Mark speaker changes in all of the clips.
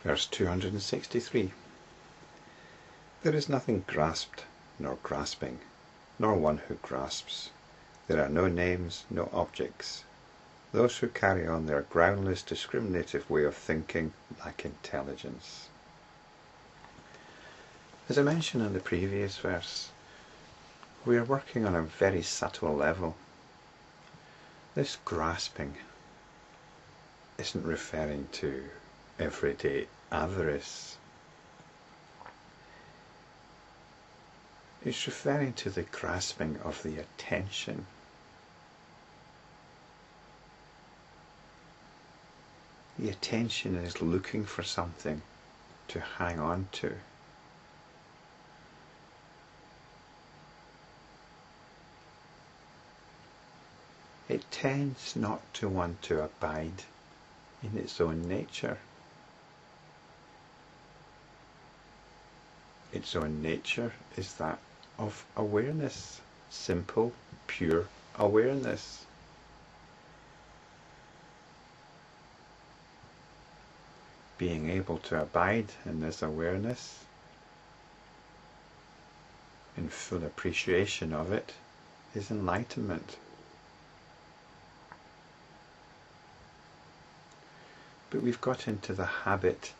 Speaker 1: Verse 263. There is nothing grasped, nor grasping, nor one who grasps. There are no names, no objects. Those who carry on their groundless, discriminative way of thinking lack intelligence. As I mentioned in the previous verse, we are working on a very subtle level. This grasping isn't referring to everyday avarice. It's referring to the grasping of the attention. The attention is looking for something to hang on to. It tends not to want to abide in its own nature. Its own nature is that of awareness, simple, pure awareness. Being able to abide in this awareness, in full appreciation of it, is enlightenment. But we've got into the habit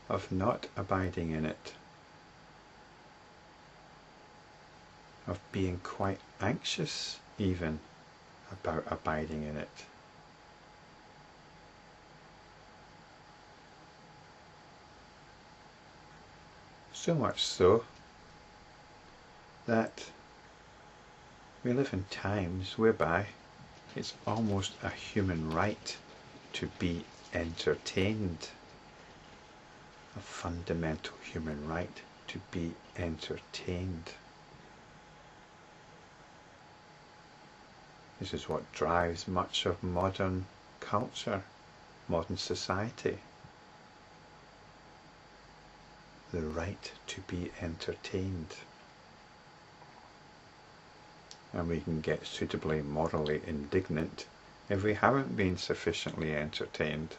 Speaker 1: of not abiding in it, of being quite anxious even about abiding in it. So much so that we live in times whereby it's almost a human right to be entertained. A fundamental human right to be entertained. This is what drives much of modern culture, modern society. The right to be entertained. And we can get suitably morally indignant if we haven't been sufficiently entertained.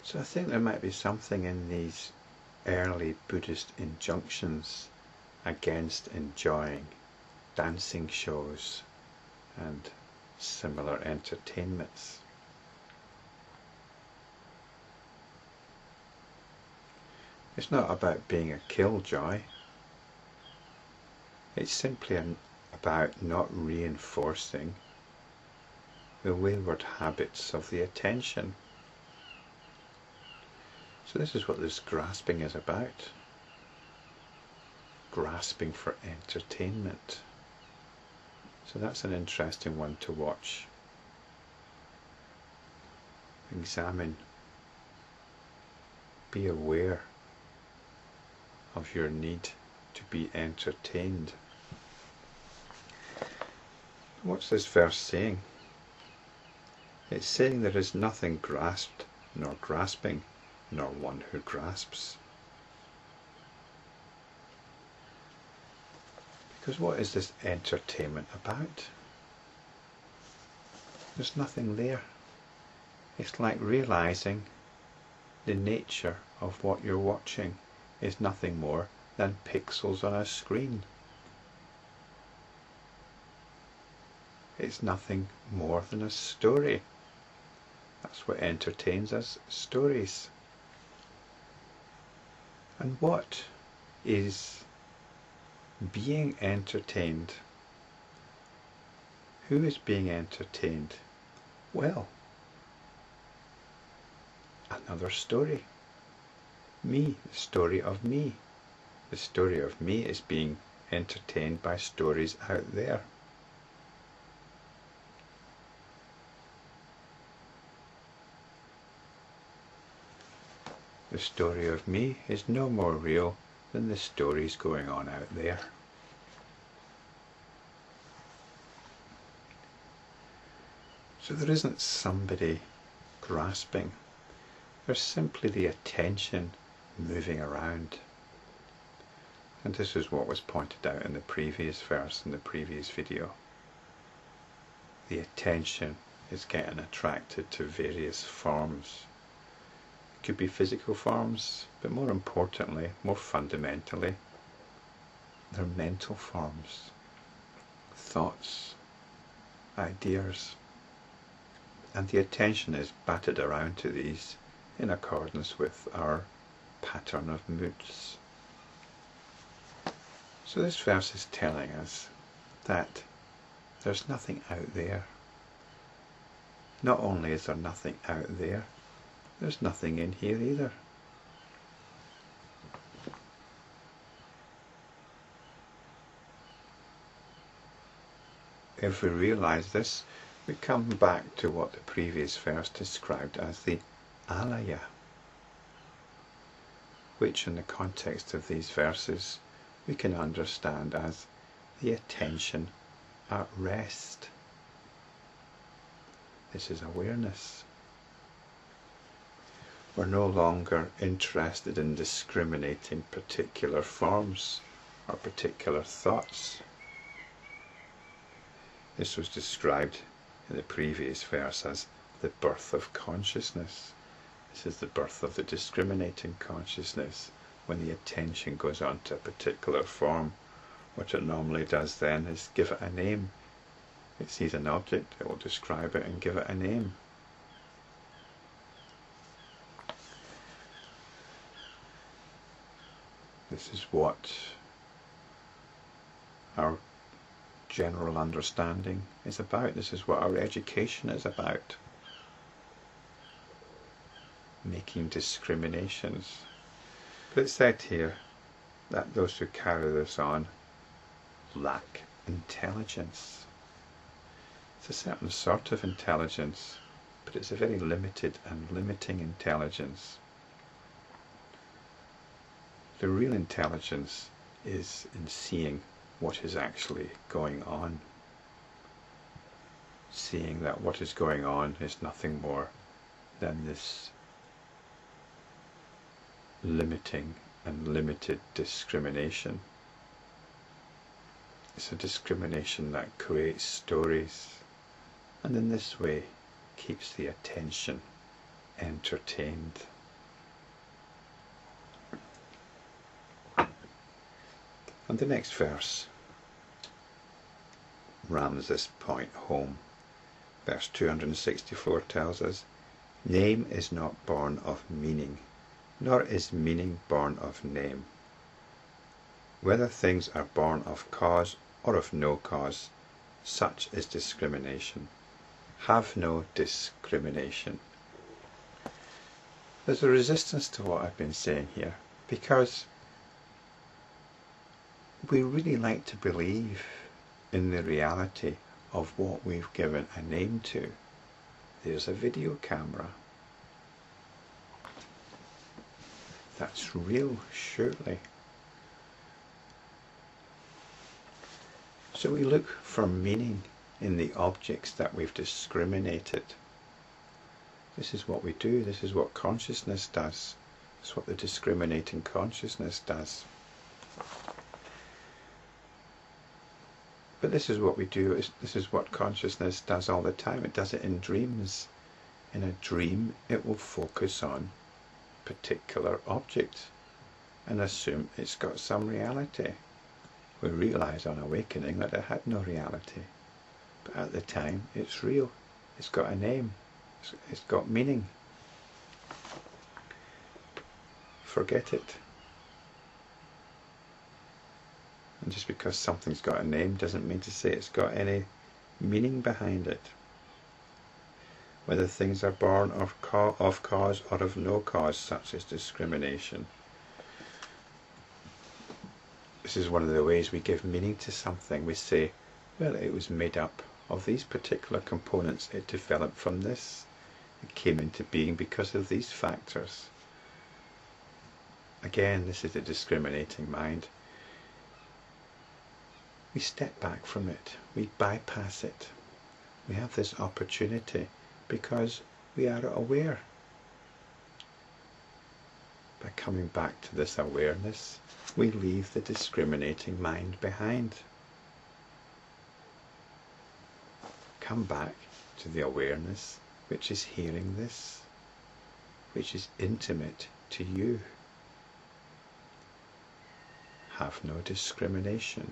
Speaker 1: So I think there might be something in these early Buddhist injunctions against enjoying dancing shows and similar entertainments. It's not about being a killjoy. It's simply about not reinforcing the wayward habits of the attention. So this is what this grasping is about. Grasping for entertainment. So that's an interesting one to watch. Examine. Be aware of your need to be entertained. What's this verse saying? It's saying there is nothing grasped, nor grasping, nor one who grasps. Because what is this entertainment about? There's nothing there. It's like realizing the nature of what you're watching is nothing more than pixels on a screen. It's nothing more than a story. That's what entertains us, stories. And what is being entertained? Who is being entertained? Well, another story. Me, the story of me. The story of me is being entertained by stories out there. The story of me is no more real than the stories going on out there. So there isn't somebody grasping. There's simply the attention moving around. And this is what was pointed out in the previous verse, in the previous video. the attention is getting attracted to various forms. It could be physical forms, but more importantly, more fundamentally, they're mental forms, thoughts, ideas, and the attention is batted around to these in accordance with our pattern of moods. So this verse is telling us that there's nothing out there. Not only is there nothing out there, there's nothing in here either. If we realize this, we come back to what the previous verse described as the alaya, which in the context of these verses we can understand as the attention at rest. This is awareness. We're no longer interested in discriminating particular forms or particular thoughts. This was described in the previous verse as the birth of consciousness. This is the birth of the discriminating consciousness, when the attention goes on to a particular form. What it normally does then is give it a name. It sees an object, it will describe it and give it a name. This is what our general understanding is about. This is what our education is about. Making discriminations. But it's said here that those who carry this on lack intelligence. It's a certain sort of intelligence, but it's a very limited and limiting intelligence. The real intelligence is in seeing what is actually going on. Seeing that what is going on is nothing more than this limiting and limited discrimination. It's a discrimination that creates stories, and in this way keeps the attention entertained. And the next verse rams this point home. Verse 264 tells us, "Name is not born of meaning, nor is meaning born of name. Whether things are born of cause or of no cause, such is discrimination. Have no discrimination." There's a resistance to what I've been saying here, because we really like to believe in the reality of what we've given a name to. There's a video camera. That's real, surely. So we look for meaning in the objects that we've discriminated. This is what we do. This is what consciousness does. It's what the discriminating consciousness does. But this is what we do. This is what consciousness does all the time. It does it in dreams. In a dream, it will focus on a particular object and assume it's got some reality. We realize on awakening that it had no reality. But at the time, it's real. It's got a name. It's got meaning. Forget it. And just because something's got a name doesn't mean to say it's got any meaning behind it. Whether things are born of cause or of no cause, such as discrimination. This is one of the ways we give meaning to something. We say, well, it was made up of these particular components. It developed from this. It came into being because of these factors. Again, this is the discriminating mind. We step back from it. We bypass it. We have this opportunity because we are aware. By coming back to this awareness, we leave the discriminating mind behind. come back to the awareness which is hearing this, which is intimate to you. Have no discrimination